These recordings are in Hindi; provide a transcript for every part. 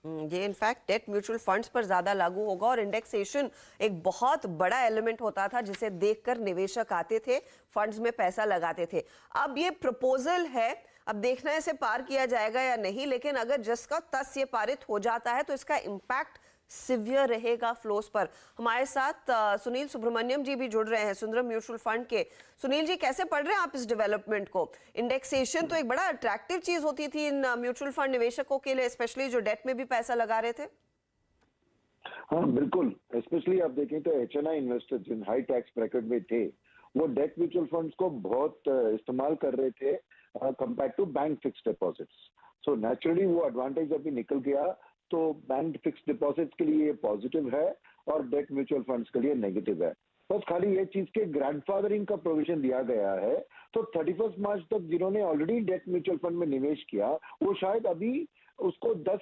ये इनफैक्ट डेट म्यूचुअल फंड्स पर ज्यादा लागू होगा और इंडेक्सेशन एक बहुत बड़ा एलिमेंट होता था जिसे देखकर निवेशक आते थे, फंड्स में पैसा लगाते थे। अब ये प्रपोजल है, अब देखना है इसे पार किया जाएगा या नहीं, लेकिन अगर जिसका तस ये पारित हो जाता है तो इसका इम्पैक्ट सिवियर रहेगा फ्लोस पर। हमारे साथ सुनील सुब्रमण्यम जी भी जुड़ रहे हैं सुंदरम म्यूचुअल फंड के। सुनील जी, कैसे पढ़ रहे हैं आप इस डेवलपमेंट को? इंडेक्सेशन तो एक बड़ा अट्रैक्टिव चीज होती थी इन म्यूचुअल फंड निवेशकों के लिए, स्पेशली जो डेट में भी पैसा लगा रहे थे। हाँ बिल्कुल, स्पेशली आप देखें तो HNI इन्वेस्टर जिन हाई टैक्स ब्रैकेट में थे वो डेट म्यूचुअल फंड्स को बहुत इस्तेमाल कर रहे थे compare to bank fix deposits. So naturally वो एडवांटेज अभी निकल गया, तो बैंक फिक्स डिपॉजिट्स के लिए पॉजिटिव है और डेट म्यूचुअल फंड्स के लिए नेगेटिव है। बस खाली ये चीज के ग्रैंडफादरिंग का प्रोविजन दिया गया है, तो 31 मार्च तक जिन्होंने ऑलरेडी डेट म्यूचुअल फंड में निवेश किया वो शायद अभी उसको 10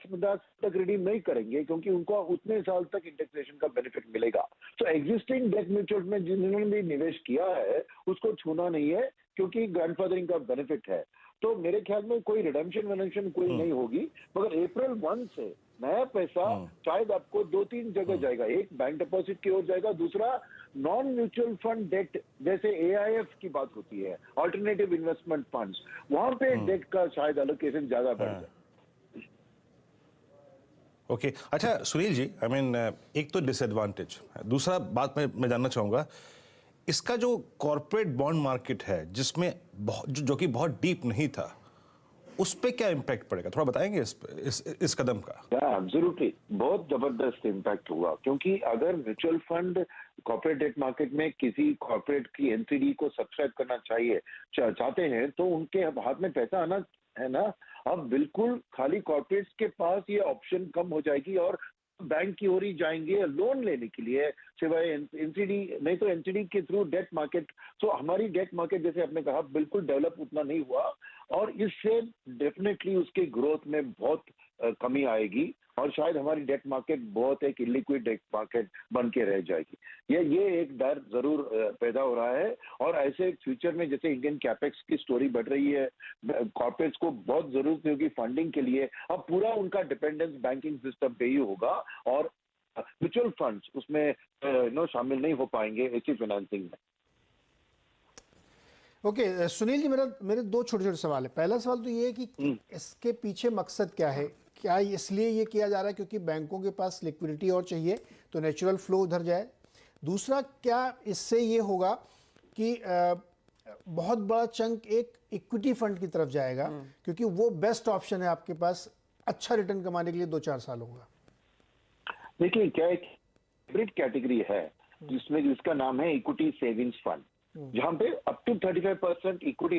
तक रिडीम नहीं करेंगे, क्योंकि उनको उतने साल तक इंडेक्सेशन का बेनिफिट मिलेगा। तो एग्जिस्टिंग डेट म्यूचुअल में जिन्होंने भी निवेश किया है उसको छूना नहीं है, क्योंकि ग्रैंडफादरिंग का बेनिफिट है। तो मेरे ख्याल में कोई रिडेम्पशन कोई नहीं होगी, मगर अप्रैल 1 से नया पैसा शायद आपको 2-3 जगह जाएगा। एक बैंक डिपॉजिट की ओर जाएगा, दूसरा नॉन म्यूचुअल फंड डेट जैसे AIF की बात होती है, अल्टरनेटिव इन्वेस्टमेंट फंड्स, वहां पे डेट का शायद एलोकेशन ज्यादा बढ़ जाए। ओके अच्छा सुनील जी, आई मीन एक तो डिसएडवांटेज, दूसरा बात मैं जानना चाहूंगा, इसका जो कॉर्पोरेट बॉन्ड मार्केट है जिसमें जो कि बहुत डीप नहीं था, उस पे क्या इम्पैक्ट पड़ेगा, थोड़ा बताएंगे इस कदम का? एब्सोल्युटली बहुत जबरदस्त इम्पैक्ट हुआ, क्योंकि अगर mutual fund corporate debt market में किसी कॉर्पोरेट की NCD को सब्सक्राइब करना चाहते हैं तो उनके हाथ में पैसा आना है ना। अब बिल्कुल खाली कॉर्पोरेट्स के पास ये ऑप्शन कम हो जाएगी और बैंक की ओर ही जाएंगे लोन लेने के लिए, सिवाय NCD नहीं तो NCD के थ्रू डेट मार्केट। सो हमारी डेट मार्केट जैसे आपने कहा बिल्कुल डेवलप उतना नहीं हुआ, और इससे डेफिनेटली उसकी ग्रोथ में बहुत कमी आएगी और शायद हमारी डेट मार्केट बहुत एक इलिक्विड डेट मार्केट बन के रह जाएगी। ये एक डर जरूर पैदा हो रहा है, और ऐसे फ्यूचर में जैसे इंडियन कैपेक्स की स्टोरी बढ़ रही है, कॉर्पोरेट्स को बहुत जरूरत होगी फंडिंग के लिए, अब पूरा उनका डिपेंडेंस बैंकिंग सिस्टम पे ही होगा और म्यूचुअल फंड्स उसमें शामिल नहीं हो पाएंगे ऐसी फाइनेंसिंग में। ओके सुनील जी, मेरे दो छोटे छोटे सवाल है। पहला सवाल तो ये है कि इसके पीछे मकसद क्या है? क्या इसलिए ये किया जा रहा है क्योंकि बैंकों के पास लिक्विडिटी और चाहिए तो नेचुरल फ्लो उधर जाए? दूसरा, क्या इससे ये होगा कि बहुत बड़ा चंक एक इक्विटी फंड की तरफ जाएगा क्योंकि वो बेस्ट ऑप्शन है आपके पास अच्छा रिटर्न कमाने के लिए 2-4 साल होगा? देखिए क्या एक हाइब्रिड कैटेगरी है जिसका नाम है इक्विटी सेविंग्स फंड, जहां पे अप टू 35% इक्विटी